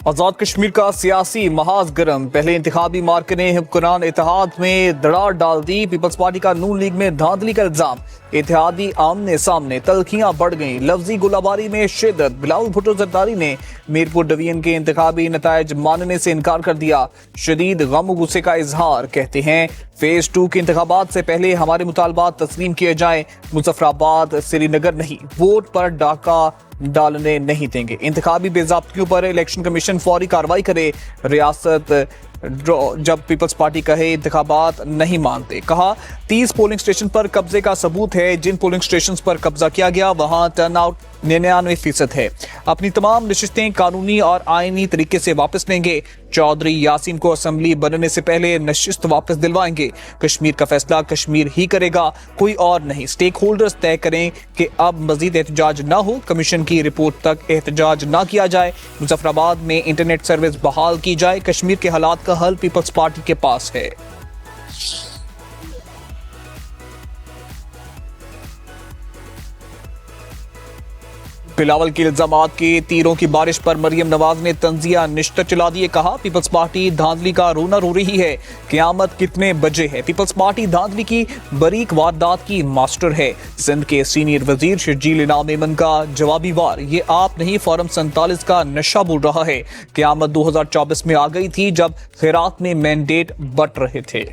आजाद कश्मीर का सियासी महाज गरम। पहले इंतखाबी मार्के ने हुक्मरान इत्तेहाद में दरार डाल दी। पीपल्स पार्टी का नून लीग में धांधली का इल्जाम। इत्तेहादी आमने सामने, तलखियां बढ़ गईं। लफ्जी गोलाबारी में शिद्दत। बिलावल भुट्टो जरदारी ने मीरपुर डिवीजन के इंतखाबी नतायज मानने से इनकार कर दिया। शदीद गम गुस्से का इजहार। कहते हैं फेज 2 के इंतखाबात से पहले हमारे मुतालबात तस्लीम किए जाएं। मुजफ्फराबाद श्रीनगर नहीं, वोट पर डाका डालने नहीं देंगे। इंतखाबी बेजाब्तियों पर इलेक्शन कमीशन फौरी कार्रवाई करे। रियासत जब पीपल्स पार्टी कहे इंतखाबात नहीं मानते। कहा 30 पोलिंग स्टेशन पर कब्जे का सबूत है। जिन पोलिंग स्टेशन पर कब्जा किया गया वहां टर्नआउट 99% है। अपनी तमाम नशिस्तें कानूनी और आईनी तरीके से वापस लेंगे। चौधरी यासीन को असेंबली बनने से पहले नशिस्त वापस दिलवाएंगे। कश्मीर का फैसला कश्मीर ही करेगा, कोई और नहीं। स्टेक होल्डर्स तय करें कि अब मजीद एहतजाज न हो। कमीशन की रिपोर्ट तक एहतजाज न किया जाए। मुजफ्फराबाद में इंटरनेट सर्विस बहाल की जाए। कश्मीर के हालात का हल पीपल्स पार्टी के पास है। बिलावल के इल्जामात के तीरों की बारिश पर मरियम नवाज ने तंजिया निश्तर चला दिए। कहा पीपल्स पार्टी धांधली का रोना रो रही है। क़यामत कितने बजे है। पीपल्स पार्टी धांधली की बरीक वारदात की मास्टर है। सिंध के सीनियर वजीर शर्जील इनाम मेमन का जवाबी वार। ये आप नहीं, फॉरम 47 का नशा बोल रहा है। क़यामत 2024 में आ गई थी जब खैरात में मैंडेट बंट रहे थे।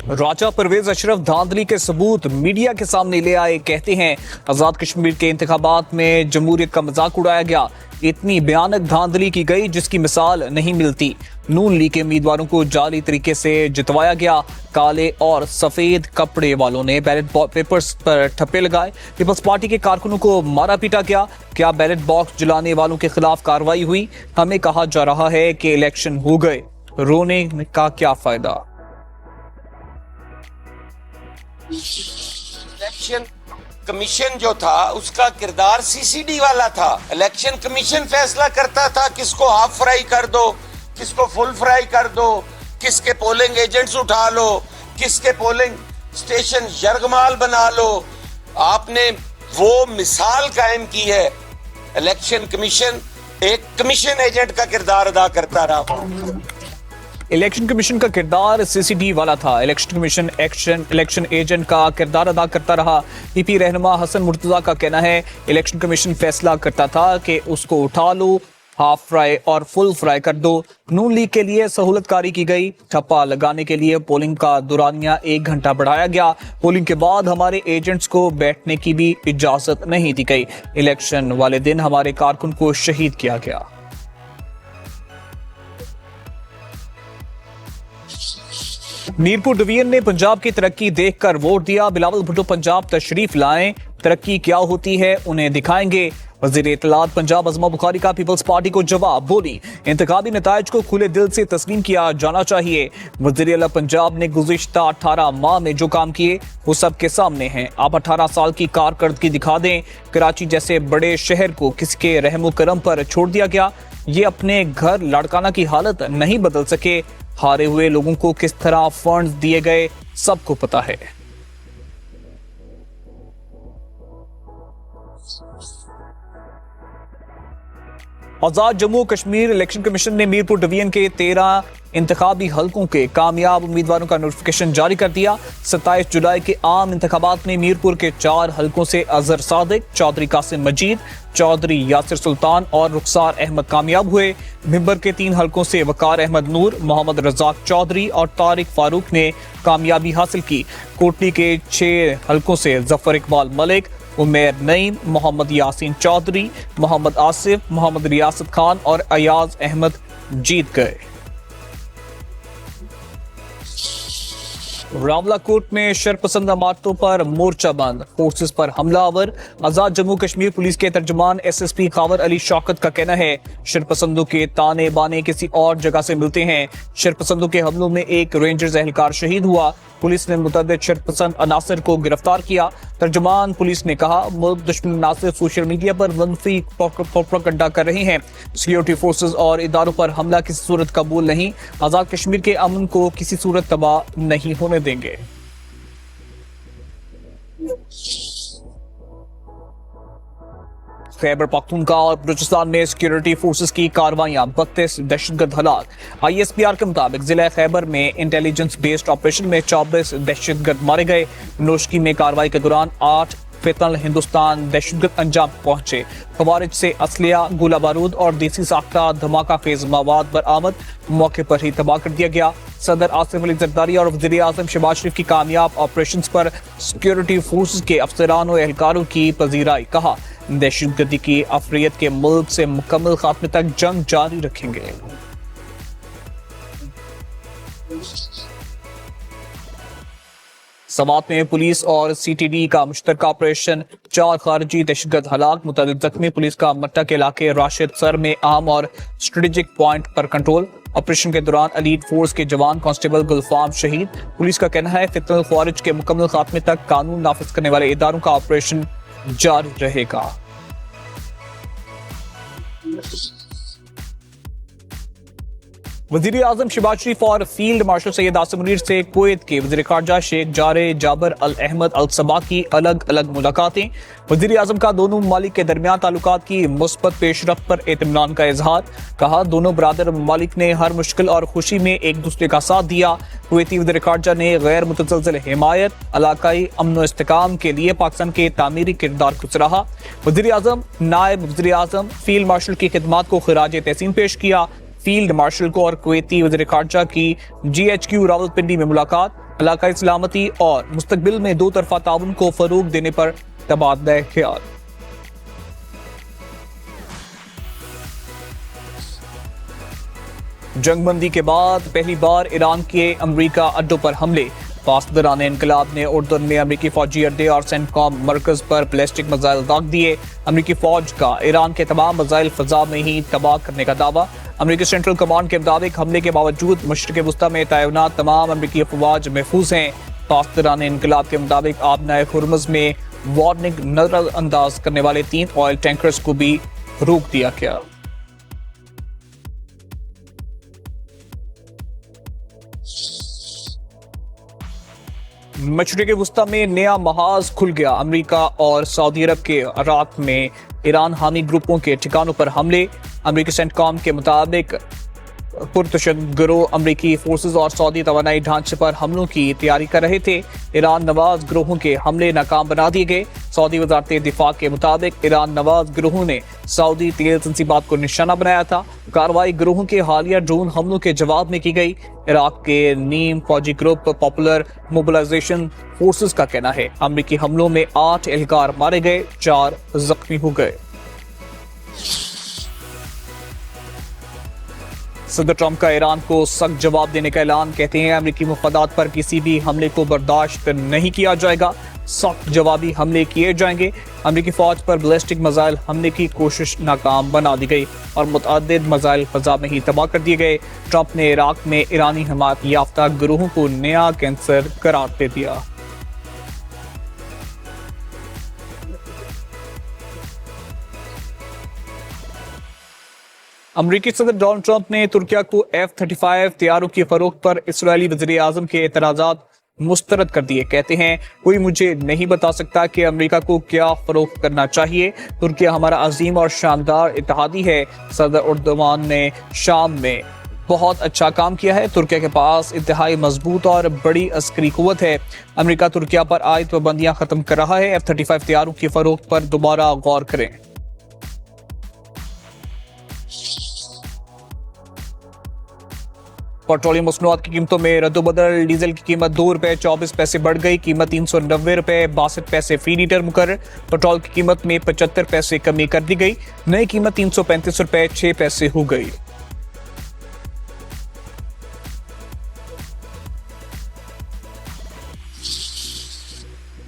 राजा परवेज अशरफ धांधली के सबूत मीडिया के सामने ले आए। कहते हैं आजाद कश्मीर के इंतखाबात में जमहूरियत का मजाक उड़ाया गया। इतनी भयानक धांधली की गई जिसकी मिसाल नहीं मिलती। नून लीग के उम्मीदवारों को जाली तरीके से जितवाया गया। काले और सफेद कपड़े वालों ने बैलेट पेपर्स पर ठप्पे लगाए। पीपल्स पार्टी के कारकुनों को मारा पीटा गया। क्या बैलेट बॉक्स जलाने वालों के खिलाफ कार्रवाई हुई? हमें कहा जा रहा है कि इलेक्शन हो गए, रोने का क्या फायदा। इलेक्शन कमीशन जो था उसका किरदार सीसीडी वाला था। इलेक्शन कमीशन फैसला करता था किसको हाफ फ्राई कर दो, किसको फुल फ्राई कर दो, किसके पोलिंग एजेंट्स उठा लो, किसके पोलिंग स्टेशन यरगमाल बना लो। आपने वो मिसाल कायम की है। इलेक्शन कमीशन एक कमीशन एजेंट का किरदार अदा करता रहा। इलेक्शन कमीशन का किरदार सीसीडी वाला था। इलेक्शन कमीशन इलेक्शन एजेंट का किरदार अदा करता रहा। पीपी रहनुमा हसन मुर्तजा का कहना है इलेक्शन कमीशन फैसला करता था कि उसको उठा लो, हाफ फ्राई और फुल फ्राई कर दो। नून लीग के लिए सहूलतकारी की गई। ठप्पा लगाने के लिए पोलिंग का दुरानिया 1 घंटा बढ़ाया गया। पोलिंग के बाद हमारे एजेंट्स को बैठने की भी इजाजत नहीं दी गई। इलेक्शन वाले दिन हमारे कारकुन को शहीद किया गया। मीरपुर डिवीजन ने पंजाब की तरक्की देखकर वोट दिया। बिलावल भुट्टो पंजाब तशरीफ लाएं, तरक्की क्या होती है उन्हें दिखाएंगे। वजीर इत्तलात पंजाब अज़मा बुखारी का पीपल्स पार्टी को जवाब। बोली इंतखाबी नतायज को खुले दिल से तस्लीम किया जाना चाहिए। वज़ीर आला पंजाब ने गुज़िश्ता 18 माह में जो काम किए वो सबके सामने हैं। आप 18 साल की कारकर्दगी दिखा दें। कराची जैसे बड़े शहर को किसके रहमो करम पर छोड़ दिया गया। ये अपने घर लड़काना की हालत नहीं बदल सके। हारे हुए लोगों को किस तरह फंड्स दिए गए सबको पता है। आजाद जम्मू कश्मीर इलेक्शन कमीशन ने मीरपुर डिवीजन के 13 इंतखाबी हलकों के कामयाब उम्मीदवारों का नोटिफिकेशन जारी कर दिया। 27 जुलाई के आम इंतखाबात में मीरपुर के 4 हलकों से अजहर सादिक, चौधरी कासिम मजीद, चौधरी यासिर सुल्तान और रुखसार अहमद कामयाब हुए। मिंबर के 3 हलकों से वकार अहमद नूर, मोहम्मद रजाक चौधरी और तारिक फारूक ने कामयाबी हासिल की। कोटली के 6 हलकों से जफर इकबाल मलिक, उमेर नईम, मोहम्मद यासीन चौधरी, मोहम्मद आसिफ, मोहम्मद रियासत खान और अयाज अहमद जीत गए। रावलाकोट में शरपसंद इमारतों पर मोर्चा बंद, फोर्सेस पर हमलावर। आजाद जम्मू कश्मीर पुलिस के तर्जुमान एसएसपी खावर अली शौकत का कहना है शरपसंदों के ताने बाने किसी और जगह से मिलते हैं। शरपसंदों के हमलों में एक रेंजर्स एहलकार शहीद हुआ। पुलिस ने मुतअद्दिद शरपसंद अनासर को गिरफ्तार किया। तर्जुमान पुलिस ने कहा मुल्क दुश्मन अनासर सोशल मीडिया पर मनफी प्रोपेगेंडा कर रहे हैं। सिक्योरिटी फोर्सेस और इदारों पर हमला किसी सूरत कबूल नहीं। आजाद कश्मीर के अमन को किसी सूरत तबाह नहीं होने देंगे। खैबर पख्तूनख्वा और बलूचिस्तान में सिक्योरिटी फोर्सेस की कार्रवाइयां, 32 दहशतगर्द हलाक। ISPR के मुताबिक जिला खैबर में इंटेलिजेंस बेस्ड ऑपरेशन में 24 दहशतगर्द मारे गए। नोशकी में कार्रवाई के दौरान 8 फितल हिंदुस्तान दहशतगर्द अंजाम पहुंचे। खवारिज से असलिया, गोला बारूद और देसी साख्ता धमाका फेज मवाद बरामद, मौके पर ही तबाह कर दिया गया। सदर आसिफ अली जरदारी और वज़ीर आज़म शहबाज शरीफ की कामयाब ऑपरेशन पर सिक्योरिटी फोर्सेस के अफसरान और एहलकारों की पजीराई। कहा, दहशतगर्दी की अफरियत के मुल्क से मुकम्मल खात्मे तक जंग जारी रखेंगे। समात में पुलिस और CTD का मुश्तरका ऑपरेशन, 4 खारजी दहशतगर्द हलाक, मुतअद्दिद जख्मी। पुलिस का मट्टा के इलाके राशिद सर में आम और स्ट्रेटेजिक पॉइंट पर कंट्रोल। ऑपरेशन के दौरान एलीट फोर्स के जवान कांस्टेबल गुलफाम शहीद। पुलिस का कहना है फितनल ख्वारिज के मुकम्मल खात्मे तक कानून नाफिज करने वाले इदारों का ऑपरेशन जारी रहेगा। वज़ीर आज़म शहबाज शरीफ और फील्ड मार्शल सैयद आसिम मुनीर से कुवैत के वज़ीर ख़ारजा शेख जाबर अल अहमद अल सबा की अलग अलग मुलाकातें। वज़ीर आज़म का दोनों ममालिक के दरमियान ताल्लुकात की मुस्बत पेशरफ्त पर इत्मीनान का इजहार। कहा, दोनों बरादर ममालिक ने हर मुश्किल और खुशी में एक दूसरे का साथ दिया। कुवैती वज़ीर ख़ारजा ने गैर मुतज़लज़ल हिमायत, इलाकाई अमन व इस्तेहकाम के लिए पाकिस्तान के तामीरी किरदार को सराहा। वज़ीर आज़म, नायब वज़ीर आज़म, फील्ड मार्शल की खिदमात को खिराज तहसीन पेश किया। फील्ड मार्शल को और कुवैती वज़ीर ख़ारजा की GHQ रावलपिंडी में मुलाकात, इलाकाई सलामती और मुस्तकबिल में दो तरफा ताउन को फरोग देने पर तबादला ख्याल। जंगबंदी के बाद पहली बार ईरान के अमरीका अड्डों पर हमले। पासदरान इनकलाब ने उर्दन में अमरीकी फौजी अड्डे और सेंटकॉम मरकज पर बैलिस्टिक मिसाइल दाग दिए। अमरीकी फौज का ईरान के तमाम मिसाइल फजा में ही तबाह करने का दावा। अमरीकी सेंट्रल कमांड के मुताबिक हमले के बावजूद मशरिक़ वस्ता में तैनात तमाम अमरीकी अफवाज महफूज हैं। पासदरान इनकलाब के मुताबिक आबनाए हुर्मुज़ में वार्निंग नजरअंदाज करने वाले 3 ऑयल टैंकर्स को भी रोक दिया गया। मशरिक़ वस्ता में नया महाज खुल गया। अमेरिका और सऊदी अरब के इराक में ईरान हामी ग्रुपों के ठिकानों पर हमले। अमेरिकी सेंटकॉम के मुताबिक पुरतशद्दुद गिरोह अमेरिकी फोर्सेज और सऊदी तवानाई ढांचे पर हमलों की तैयारी कर रहे थे। ईरान नवाज गिरोहों के हमले नाकाम बना दिए गए। सऊदी वजारत दिफा के मुताबिक ईरान नवाज गिरोहों ने सऊदी तेल तंसीबात को निशाना बनाया था। कार्रवाई गिरोहों के हालिया ड्रोन हमलों के जवाब में की गई। इराक के नीम फौजी ग्रुप पॉपुलर मोबिलाइजेशन फोर्सेज का कहना है अमेरिकी हमलों में 8 एहलकार मारे गए, 4 जख्मी हो गए। सदर ट्रंप का ईरान को सख्त जवाब देने का ऐलान। कहते हैं अमेरिकी मुफादात पर किसी भी हमले को बर्दाश्त नहीं किया जाएगा, सख्त जवाबी हमले किए जाएंगे। अमेरिकी फौज पर बैलिस्टिक मिसाइल हमले की कोशिश नाकाम बना दी गई और मुतअद्दिद मिसाइल फजा में ही तबाह कर दिए गए। ट्रंप ने इराक में ईरानी हमायत याफ्ता गिरोहों को नया कैंसर करार दे दिया। अमरीकी सदर डोनाल्ड ट्रंप ने तुर्किया को F-35 तैयारों की फरोख्त पर इस्राएली वज़ीर आज़म के एतराज़ात मुस्तरद कर दिए। कहते हैं, कोई मुझे नहीं बता सकता कि अमेरिका को क्या फरोख्त करना चाहिए। तुर्किया हमारा अजीम और शानदार इत्तेहादी है। सदर एर्दोगान ने शाम में बहुत अच्छा काम किया है। तुर्किया के पास इंतहाई मजबूत और बड़ी अस्करी कुव्वत है। अमेरिका तुर्किया पर आयद पाबंदियां खत्म कर रहा है। F-35 तैयारों की फरोख्त पर दोबारा गौर करें। पेट्रोलियम मसनूआत की कीमतों में रद्दोबदल। डीजल की कीमत ₹2.24 बढ़ गई। कीमत ₹390.62 फी लीटर मुकर्रर। पेट्रोल की कीमत में 75 पैसे कमी कर दी गई। नई कीमत ₹335.06 हो गई।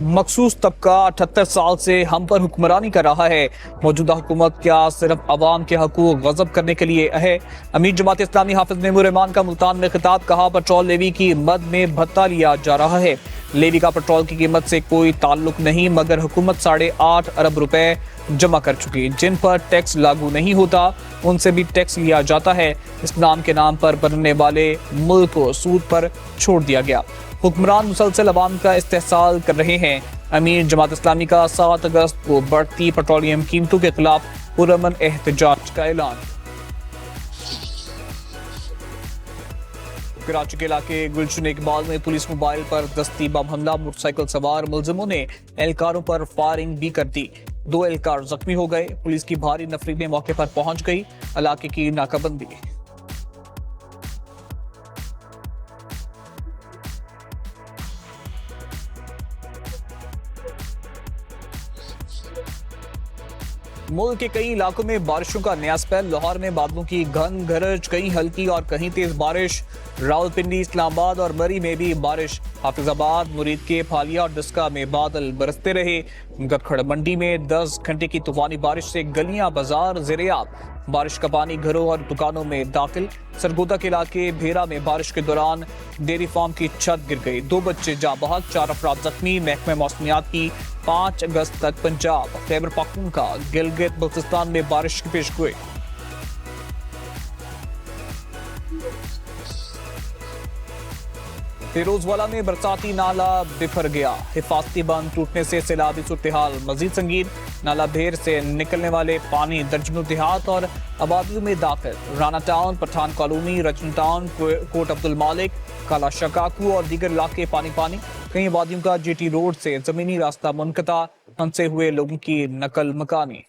मखसूस तबका 78 साल से हम पर हुक्मरानी कर रहा है। मौजूदा हुकूमत क्या सिर्फ अवाम के हकूक गज़ब करने के लिए है? अमीर जमात इस्लामी हाफिज मेमूर रहमान का मुल्तान में खिताब। कहा, पेट्रोल लेवी की मद में भत्ता लिया जा रहा है। लेवी का पेट्रोल की कीमत से कोई ताल्लुक नहीं, मगर हुकूमत 8.5 अरब रुपए जमा कर चुकी। जिन पर टैक्स लागू नहीं होता उनसे भी टैक्स लिया जाता है। इस्लाम के नाम पर बनने वाले मुल्क को सूद पर छोड़ दिया गया। हुक्मरान मुसलसल अवाम का इस्तेहसाल कर रहे हैं। अमीर जमात इस्लामी का 7 अगस्त को बढ़ती पेट्रोलियम कीमतों के खिलाफ पुरअमन एहतजाज का ऐलान। कराची के इलाके गुलशन इकबाल में पुलिस मोबाइल पर दस्ती बम हमला, मोटरसाइकिल सवार मुलजिमों ने एहलकारों पर फायरिंग भी कर दी। 2 एहलकार जख्मी हो गए। पुलिस की भारी नफरी में मौके पर पहुंच गई। इलाके की नाकाबंदी। मुल्क के कई इलाकों में बारिशों का नया स्पेल। लाहौर में बादलों की घन गरज, कहीं हल्की और कहीं तेज बारिश। रावलपिंडी, इस्लामाबाद और मरी में भी बारिश। हाफिजाबाद, मुरीद के फालिया और डस्का में बादल बरसते रहे। गखड़ मंडी में 10 घंटे की तूफानी बारिश से गलियां बाजार ज़ेरे-आब। बारिश का पानी घरों और दुकानों में दाखिल। सरगोदा के इलाके भेरा में बारिश के दौरान डेयरी फार्म की छत गिर गई। 2 बच्चे जाँ बहक, 4 अफराद जख्मी। महकमे मौसमियात की 5 अगस्त तक पंजाब, खैबर पख्तूनख्वा, गिलगित बल्तिस्तान में बारिश की पेशगोई। फिरोजवाला में बरसाती नाला बिफर गया। हिफाजती बंद टूटने से सैलाबी सूरत-ए-हाल मजीद संगीन। नाला भेर से निकलने वाले पानी दर्जनों देहात और आबादियों में दाखिल। Rana town, Pathan colony, Rachna town, Kot Abdul Malik, Kala शकाकू और दीगर इलाके पानी पानी। कई आबादियों का GT रोड से जमीनी रास्ता मुनक़ता। फंसे हुए लोगों की नकल मकानी।